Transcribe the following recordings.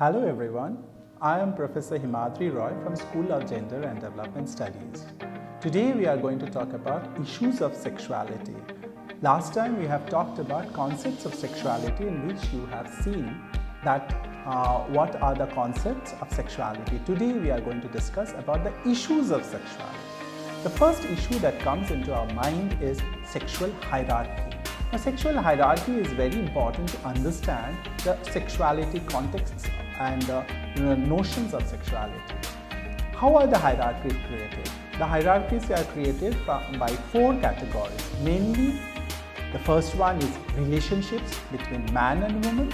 Hello everyone, I am Professor Himadri Roy from School of Gender and Development Studies. Today we are going to talk about issues of sexuality. Last time we have talked about concepts of sexuality in which you have seen that what are the concepts of sexuality. Today we are going to discuss about the issues of sexuality. The first issue that comes into our mind is sexual hierarchy. Now, sexual hierarchy is very important to understand the sexuality contexts and notions of sexuality. How are the hierarchies created? The hierarchies are created by four categories. Mainly, the first one is relationships between man and woman.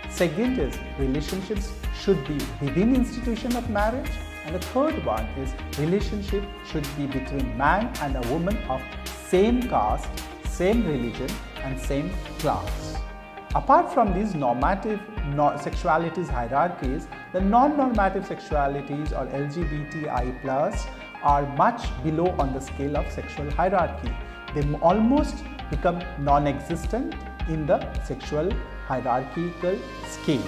Second is relationships should be within institution of marriage. And the third one is relationship should be between man and a woman of same caste, same religion and same class. Apart from these normative sexualities hierarchies, the non-normative sexualities or LGBTI+ are much below on the scale of sexual hierarchy. They almost become non-existent in the sexual hierarchical scale.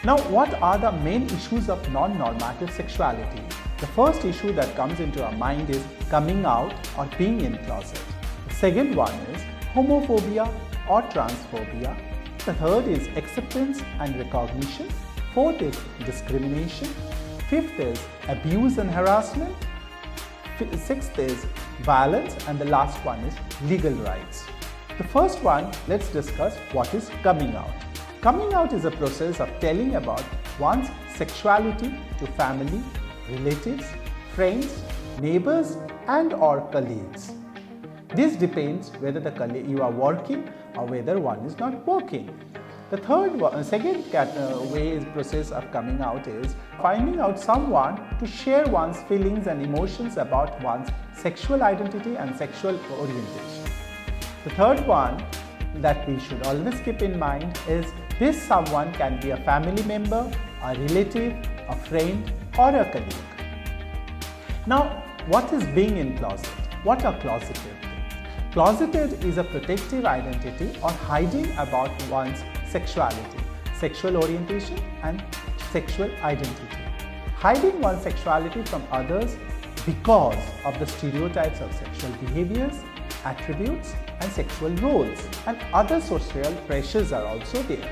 Now, what are the main issues of non-normative sexuality? The first issue that comes into our mind is coming out or being in closet. The second one is homophobia or transphobia. The third is acceptance and recognition. Fourth is discrimination. Fifth is abuse and harassment. Sixth is violence, and the last one is legal rights. The first one, let's discuss what is coming out. Coming out is a process of telling about one's sexuality to family, relatives, friends, neighbors and or colleagues. This depends whether you are working or whether one is not working. The second process of coming out is finding out someone to share one's feelings and emotions about one's sexual identity and sexual orientation. The third one that we should always keep in mind is this someone can be a family member, a relative, a friend or a colleague. Now, what is being in closet? What are closeted things? Closeted is a protective identity or hiding about one's sexuality, sexual orientation and sexual identity. Hiding one's sexuality from others because of the stereotypes of sexual behaviors, attributes and sexual roles, and other social pressures are also there.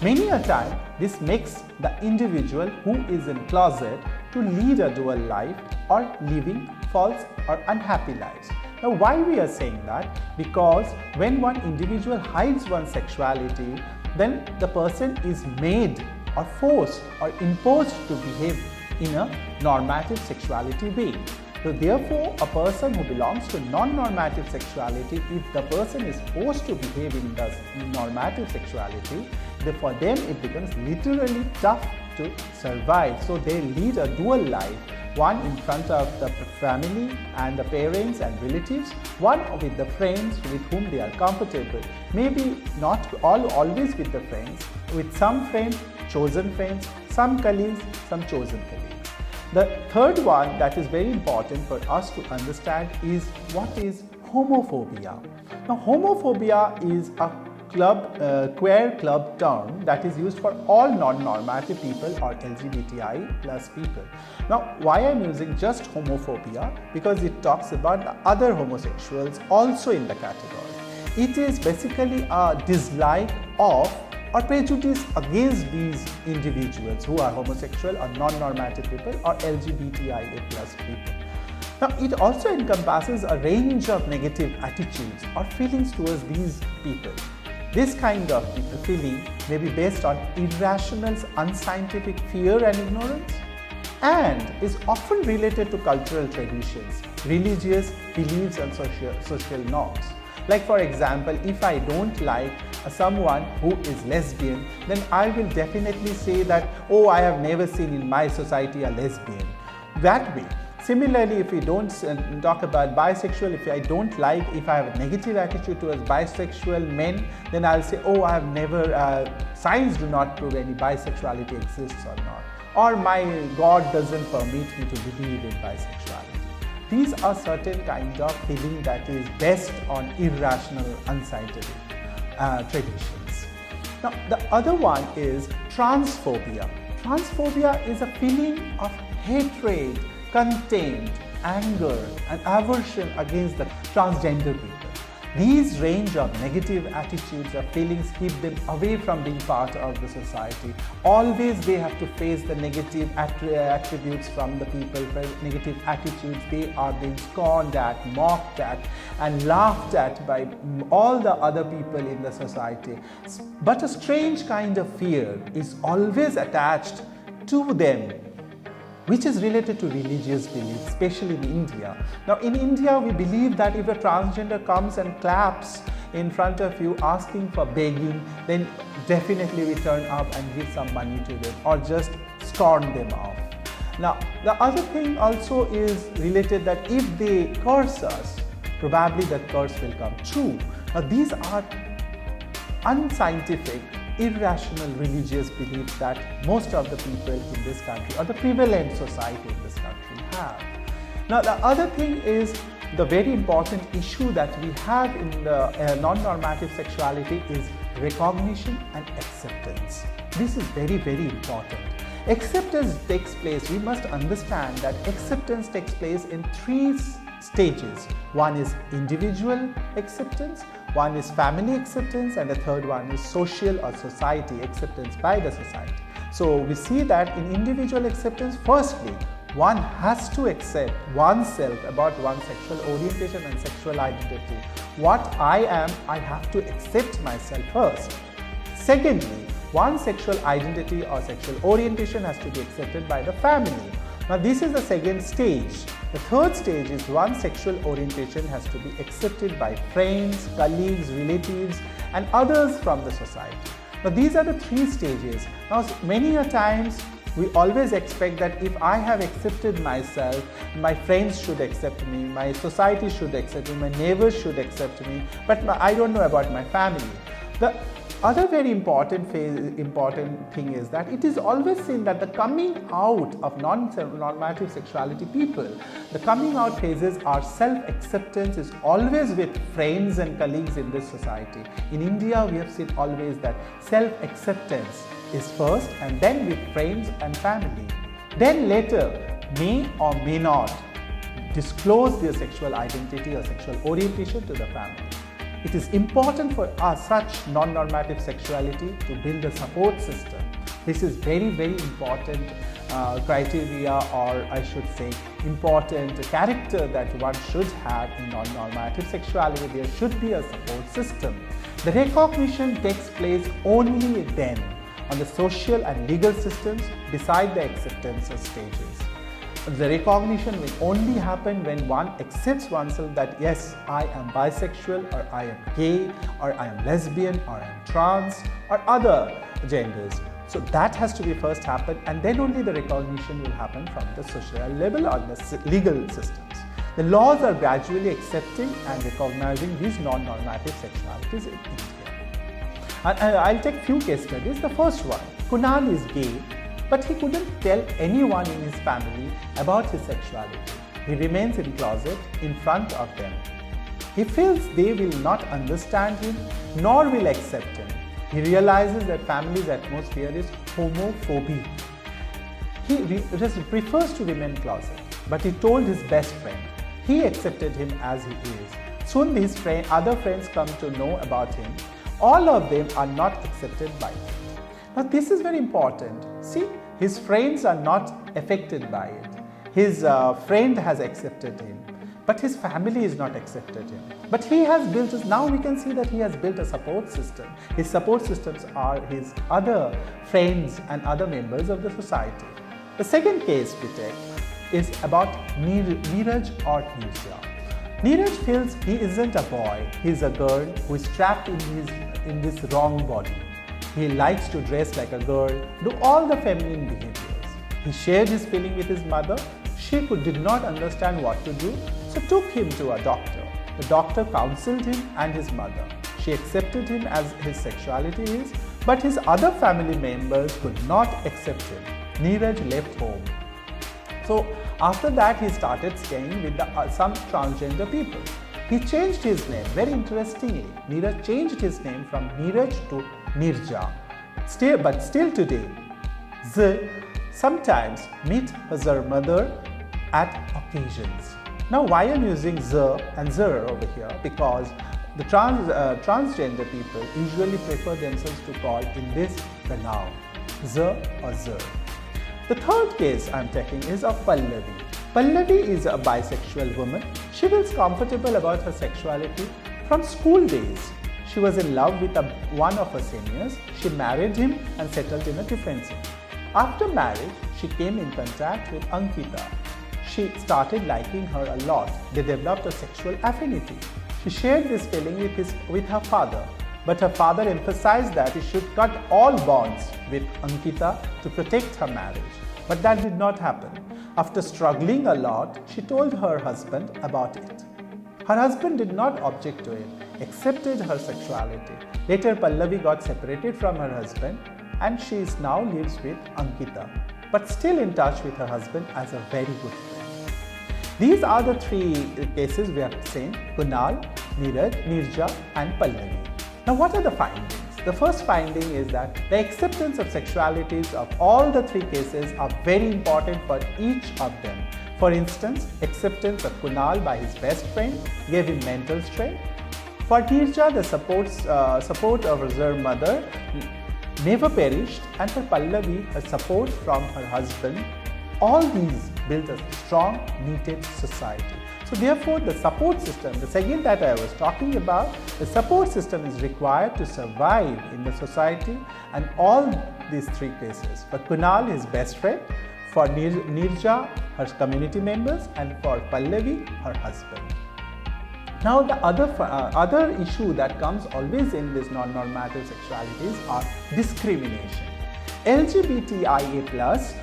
Many a time, this makes the individual who is in closet to lead a dual life or living false or unhappy lives. Now, why we are saying that? Because when one individual hides one's sexuality, then the person is made or forced or imposed to behave in a normative sexuality way. So therefore, a person who belongs to non-normative sexuality, if the person is forced to behave in the normative sexuality, then for them it becomes literally tough to survive. So they lead a dual life, one in front of the family and the parents and relatives, one with the friends with whom they are comfortable. Maybe not always with the friends, with some friends, chosen friends, some colleagues, some chosen colleagues. The third one that is very important for us to understand is what is homophobia. Now, homophobia is a queer club term that is used for all non-normative people or LGBTI+ people. Now, why I am using just homophobia? Because it talks about the other homosexuals also in the category. It is basically a dislike of or prejudice against these individuals who are homosexual or non-normative people or LGBTIA+ people. Now, it also encompasses a range of negative attitudes or feelings towards these people. This kind of feeling may be based on irrational, unscientific fear and ignorance, and is often related to cultural traditions, religious beliefs and social norms. Like, for example, if I don't like someone who is lesbian, then I will definitely say that, oh, I have never seen in my society a lesbian. That way. Similarly, if we don't talk about bisexual, if I don't like, if I have a negative attitude towards bisexual men, then I'll say, oh, I have never, science do not prove any bisexuality exists or not. Or my God doesn't permit me to believe in bisexuality. These are certain kind of feeling that is based on irrational, unscientific traditions. Now, the other one is transphobia. Transphobia is a feeling of hatred, contempt, anger and aversion against the transgender people. These range of negative attitudes or feelings keep them away from being part of the society. Always they have to face the negative attributes from the people, negative attitudes. They are being scorned at, mocked at and laughed at by all the other people in the society. But a strange kind of fear is always attached to them, which is related to religious beliefs, especially in India. Now in India, we believe that if a transgender comes and claps in front of you asking for begging, then definitely we turn up and give some money to them or just scorn them off. Now the other thing also is related that if they curse us, probably that curse will come true. Now these are unscientific, irrational religious beliefs that most of the people in this country or the prevalent society in this country have. Now the other thing is the very important issue that we have in the non-normative sexuality is recognition and acceptance. This is very, very important. Acceptance takes place, we must understand that acceptance takes place in three stages. One is individual acceptance, one is family acceptance, and the third one is social or society acceptance by the society. So we see that in individual acceptance, firstly, one has to accept oneself about one's sexual orientation and sexual identity. What I am, I have to accept myself first. Secondly, one's sexual identity or sexual orientation has to be accepted by the family. Now this is the second stage. The third stage is one's sexual orientation has to be accepted by friends, colleagues, relatives and others from the society. Now these are the three stages. Now many a times we always expect that if I have accepted myself, my friends should accept me, my society should accept me, my neighbors should accept me, but I don't know about my family. The other very important thing is that it is always seen that the coming out of non-normative sexuality people, the coming out phases are self-acceptance is always with friends and colleagues in this society. In India, we have seen always that self-acceptance is first and then with friends and family. Then later may or may not disclose their sexual identity or sexual orientation to the family. It is important for us, such non-normative sexuality, to build a support system. This is very, very important criteria, or I should say important character that one should have in non-normative sexuality. There should be a support system. The recognition takes place only then on the social and legal systems beside the acceptance stages. The recognition will only happen when one accepts oneself that yes, I am bisexual or I am gay or I am lesbian or I am trans or other genders. So that has to be first happen, and then only the recognition will happen from the social level or the legal systems. The laws are gradually accepting and recognizing these non-normative sexualities in India. I'll take few case studies. The first one, Kunal is gay, but he couldn't tell anyone in his family about his sexuality. He remains in closet in front of them. He feels they will not understand him nor will accept him. He realizes that family's atmosphere is homophobia. He just prefers to remain closet, but he told his best friend. He accepted him as he is. Soon his other friends come to know about him. All of them are not accepted by him. Now this is very important. See, his friends are not affected by it. His friend has accepted him, but his family is not accepted him. But he has built, now we can see that he has built a support system. His support systems are his other friends and other members of the society. The second case we take is about Neeraj or Nirja. Neeraj feels he isn't a boy, he is a girl who is trapped in this wrong body. He likes to dress like a girl, do all the feminine behaviors. He shared his feeling with his mother. She did not understand what to do, so took him to a doctor. The doctor counseled him and his mother. She accepted him as his sexuality is, but his other family members could not accept him. Neeraj left home. So after that, he started staying with some transgender people. He changed his name. Very interestingly, Neeraj changed his name from Neeraj to Nirja. But still today, Z sometimes meet her mother at occasions. Now why I'm using Z and Zer over here? Because the transgender people usually prefer themselves to call in this the noun, Z or Zer. The third case I'm taking is of Pallavi. Pallavi is a bisexual woman. She feels comfortable about her sexuality from school days. She was in love with one of her seniors. She married him and settled in a different city. After marriage, she came in contact with Ankita. She started liking her a lot. They developed a sexual affinity. She shared this feeling with her father, but her father emphasized that he should cut all bonds with Ankita to protect her marriage. But that did not happen. After struggling a lot, she told her husband about it. Her husband did not object to it, accepted her sexuality. Later, Pallavi got separated from her husband and she now lives with Ankita, but still in touch with her husband as a very good friend. These are the three cases we have seen: Kunal, Neeraj, Nirja and Pallavi. Now what are the findings? The first finding is that the acceptance of sexualities of all the three cases are very important for each of them. For instance, acceptance of Kunal by his best friend gave him mental strength. For Nirja, the support of her mother never perished, and for Pallavi, a support from her husband. All these build a strong, needed society. So therefore, the support system, the second that I was talking about, the support system is required to survive in the society, and all these three cases. For Kunal, his best friend; for Nirja, her community members; and for Pallavi, her husband. Now the other issue that comes always in this non-normative sexualities are discrimination. LGBTIA+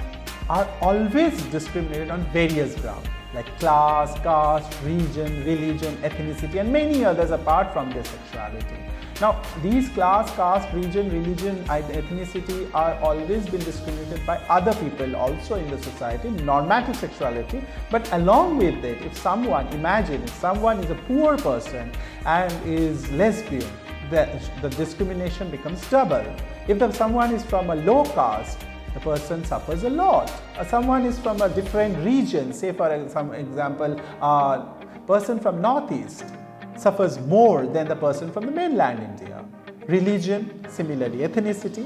are always discriminated on various grounds like class, caste, region, religion, ethnicity and many others apart from their sexuality. Now these class, caste, region, religion, ethnicity are always been discriminated by other people also in the society, normative sexuality. But along with it, if someone is a poor person and is lesbian, the discrimination becomes double. If someone is from a low caste, the person suffers a lot. Someone is from a different region, say for example, person from Northeast suffers more than the person from the mainland India. Religion, similarly ethnicity.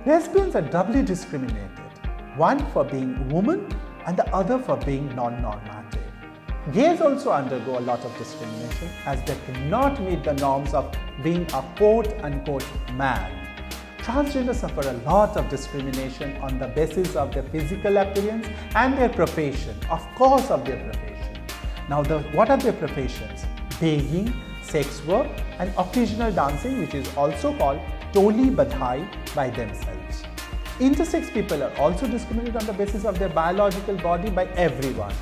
Lesbians are doubly discriminated, one for being women and the other for being non-normative. Gays also undergo a lot of discrimination as they cannot meet the norms of being a quote-unquote man. Transgenders suffer a lot of discrimination on the basis of their physical appearance and their profession, of course of their profession. Now what are their professions? Begging, sex work and occasional dancing, which is also called toli badhai by themselves. Intersex people are also discriminated on the basis of their biological body by everyone.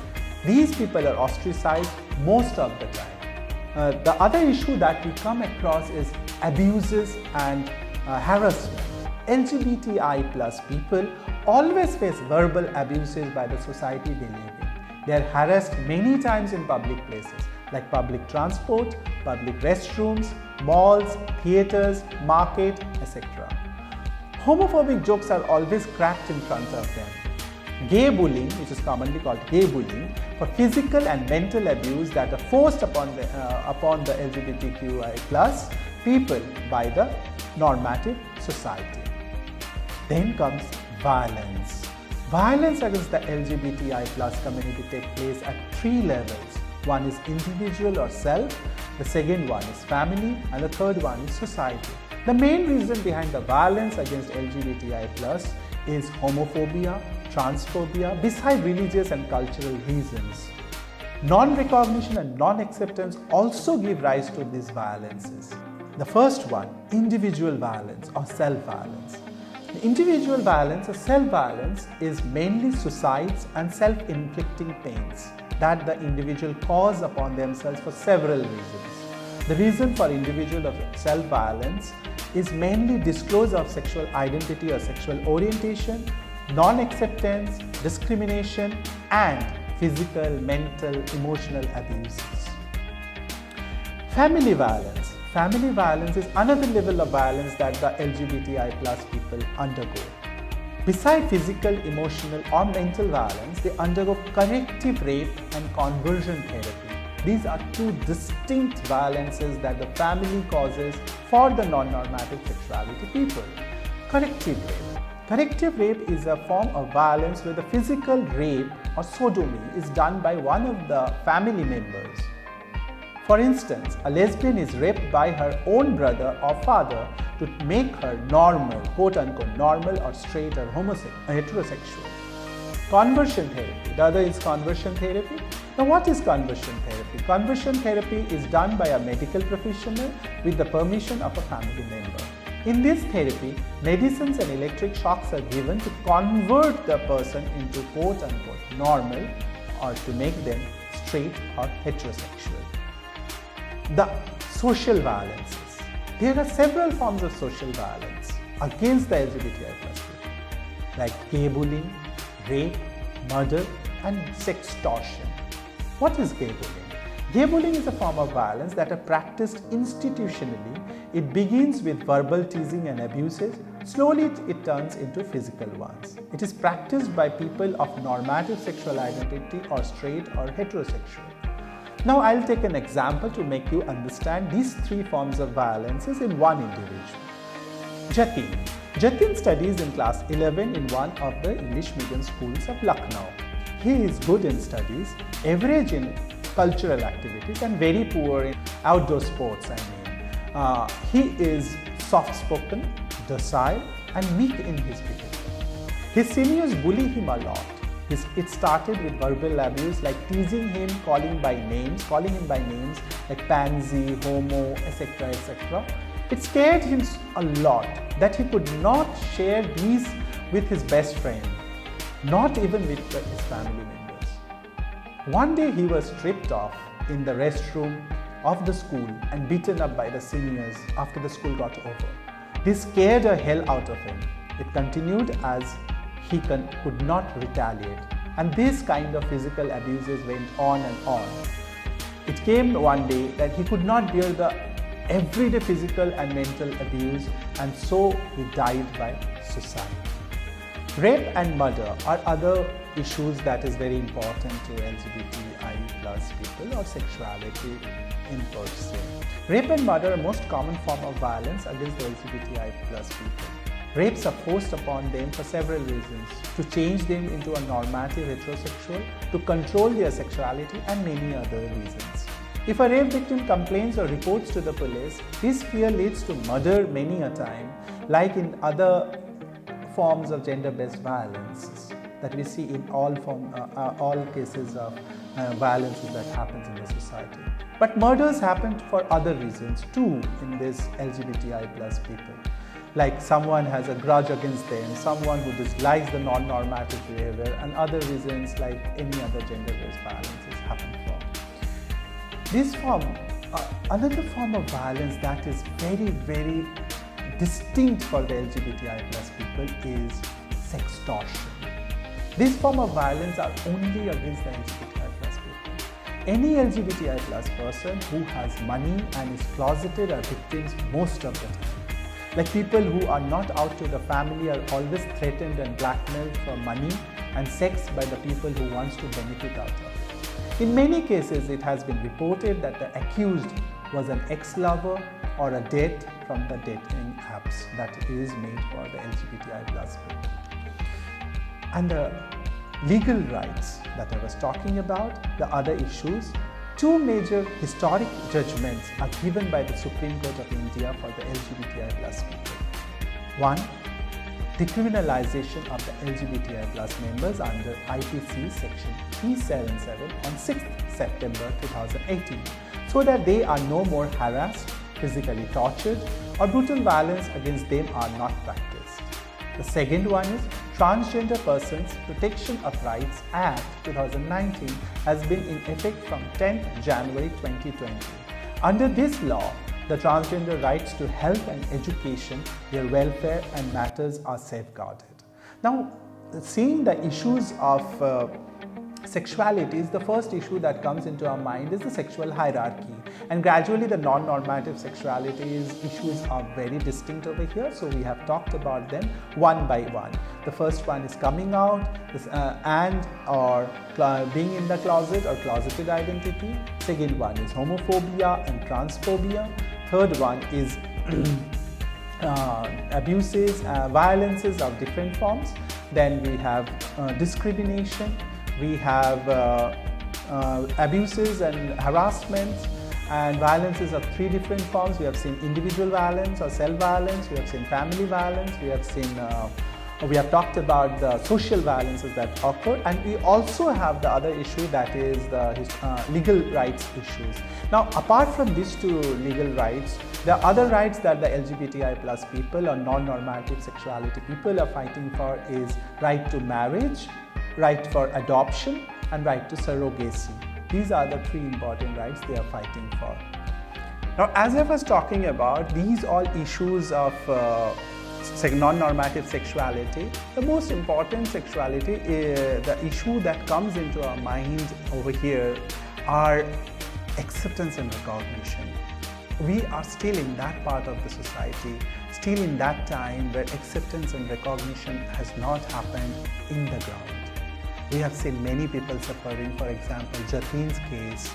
These people are ostracized most of the time. The other issue that we come across is abuses and harassment. LGBTI+ people always face verbal abuses by the society they live in. They are harassed many times in public places like public transport, public restrooms, malls, theatres, market, etc. Homophobic jokes are always cracked in front of them. Gay bullying, which is commonly called gay bullying, for physical and mental abuse that are forced upon the LGBTQI+ people by the normative society. Then comes violence. Violence against the LGBTI+ community takes place at three levels. One is individual or self, the second one is family, and the third one is society. The main reason behind the violence against LGBTI+ is homophobia, transphobia, beside religious and cultural reasons. Non-recognition and non-acceptance also give rise to these violences. The first one, individual violence or self-violence. The individual violence or self-violence is mainly suicides and self-inflicting pains that the individual cause upon themselves for several reasons. The reason for individual self-violence is mainly disclosure of sexual identity or sexual orientation, non-acceptance, discrimination, and physical, mental, emotional abuses. Family violence. Family violence is another level of violence that the LGBTI+ people undergo. Beside physical, emotional or mental violence, they undergo corrective rape and conversion therapy. These are two distinct violences that the family causes for the non-normative sexuality people. Corrective rape. Corrective rape is a form of violence where the physical rape or sodomy is done by one of the family members. For instance, a lesbian is raped by her own brother or father to make her normal, quote unquote, normal or straight or heterosexual. Conversion therapy. The other is conversion therapy. Now, what is conversion therapy? Conversion therapy is done by a medical professional with the permission of a family member. In this therapy, medicines and electric shocks are given to convert the person into quote unquote normal or to make them straight or heterosexual. The social violences. There are several forms of social violence against the LGBTI+ people, like gay bullying, rape, murder, and sextortion. What is gay bullying? Gay bullying is a form of violence that are practiced institutionally. It begins with verbal teasing and abuses. Slowly it turns into physical ones. It is practiced by people of normative sexual identity or straight or heterosexual. Now I'll take an example to make you understand these three forms of violences in one individual. Jatin. Jatin studies in class 11 in one of the English medium schools of Lucknow. He is good in studies, average in cultural activities and very poor in outdoor sports. He is soft-spoken, docile and meek in his behavior. His seniors bully him a lot. It started with verbal abuse like teasing him, calling him by names like pansy, homo, etc. etc. It scared him a lot that he could not share these with his best friend, not even with his family members. One day he was stripped off in the restroom of the school and beaten up by the seniors after the school got over. This scared the hell out of him. It continued as he could not retaliate, and this kind of physical abuses went on and on. It came one day that he could not bear the everyday physical and mental abuse, and so he died by suicide. Rape and murder are other issues that is very important to LGBTI+ people or sexuality in per se. Rape and murder are most common form of violence against the LGBTI+ people. Rapes are forced upon them for several reasons: to change them into a normative heterosexual, to control their sexuality, and many other reasons. If a rape victim complains or reports to the police, this fear leads to murder many a time, like in other forms of gender-based violence that we see in all cases of violence that happens in the society. But murders happen for other reasons too in this LGBTI+ people. Like someone has a grudge against them, someone who dislikes the non-normative behavior, and other reasons like any other gender-based violences happen for. This form, another form of violence that is very, very distinct for the LGBTI+ people is sextortion. This form of violence are only against the LGBTI+ people. Any LGBTI+ person who has money and is closeted are victims most of the time. Like people who are not out to the family are always threatened and blackmailed for money and sex by the people who wants to benefit out of it. In many cases, it has been reported that the accused was an ex-lover or a date from the dating apps that is made for the LGBTI+ people. And the legal rights that I was talking about, the other issues, two major historic judgments are given by the Supreme Court of India for the LGBTI+ people. One, decriminalization of the LGBTI+ members under IPC section 377 on 6th September 2018, so that they are no more harassed, physically tortured, or brutal violence against them are not practiced. The second one is Transgender Persons Protection of Rights Act 2019 has been in effect from 10th January 2020. Under this law, the transgender rights to health and education, their welfare and matters are safeguarded. Now, seeing the issues of sexualities, the first issue that comes into our mind is the sexual hierarchy. And gradually the non-normative sexualities issues are very distinct over here. So we have talked about them one by one. The first one is coming out or being in the closet or closeted identity. Second one is homophobia and transphobia. Third one is abuses, violences of different forms. Then we have discrimination. We have abuses and harassment and violences of three different forms. We have seen individual violence or self-violence. We have seen family violence. We have talked about the social violences that occur, and we also have the other issue, that is the legal rights issues. Now, apart from these two legal rights, the other rights that the LGBTI plus people or non-normative sexuality people are fighting for is right to marriage, right for adoption, and right to surrogacy. These are the three important rights they are fighting for. Now, as I was talking about, these all issues of non-normative sexuality, the most important sexuality, the issue that comes into our mind over here are acceptance and recognition. We are still in that part of the society, still in that time where acceptance and recognition has not happened in the ground. We have seen many people suffering. For example, Jatin's case,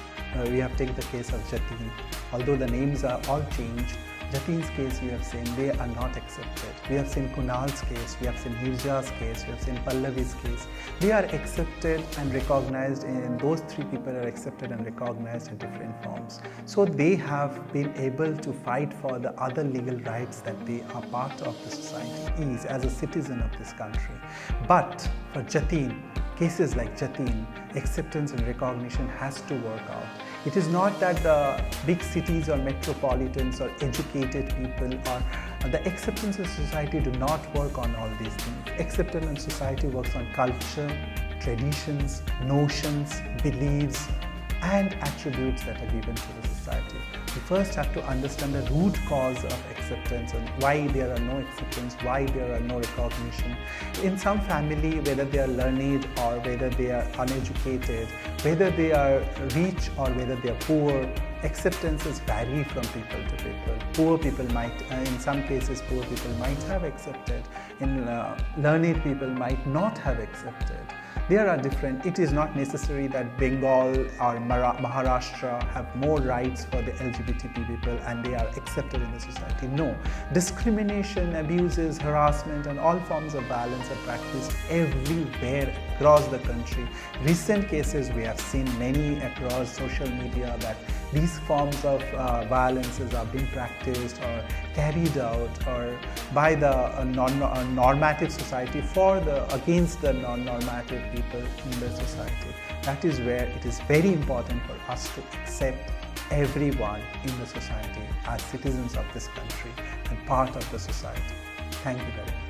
we have taken the case of Jatin. Although the names are all changed, Jatin's case we have seen they are not accepted. We have seen Kunal's case, we have seen Hirja's case, we have seen Pallavi's case. They are accepted and recognized, and those three people are accepted and recognized in different forms. So they have been able to fight for the other legal rights that they are part of the society as a citizen of this country. But for Jatin, cases like Jatin, acceptance and recognition has to work out. It is not that the big cities or metropolitans or educated people or the acceptance of society do not work on all these things. Acceptance in society works on culture, traditions, notions, beliefs, and attributes that are given to the society. We first have to understand the root cause of acceptance and why there are no acceptance, why there are no recognition. In some family, whether they are learned or whether they are uneducated, whether they are rich or whether they are poor, acceptances vary from people to people. Poor people might, in some cases, poor people might have accepted. Learned people might not have accepted. There are different. It is not necessary that Bengal or Maharashtra have more rights for the LGBT people and they are accepted in the society. No. Discrimination, abuses, harassment, and all forms of violence are practiced everywhere across the country. Recent cases, we have seen many across social media that these forms of violences are being practiced or carried out or by the normative society against the non-normative people in the society. That is where it is very important for us to accept everyone in the society as citizens of this country and part of the society. Thank you very much.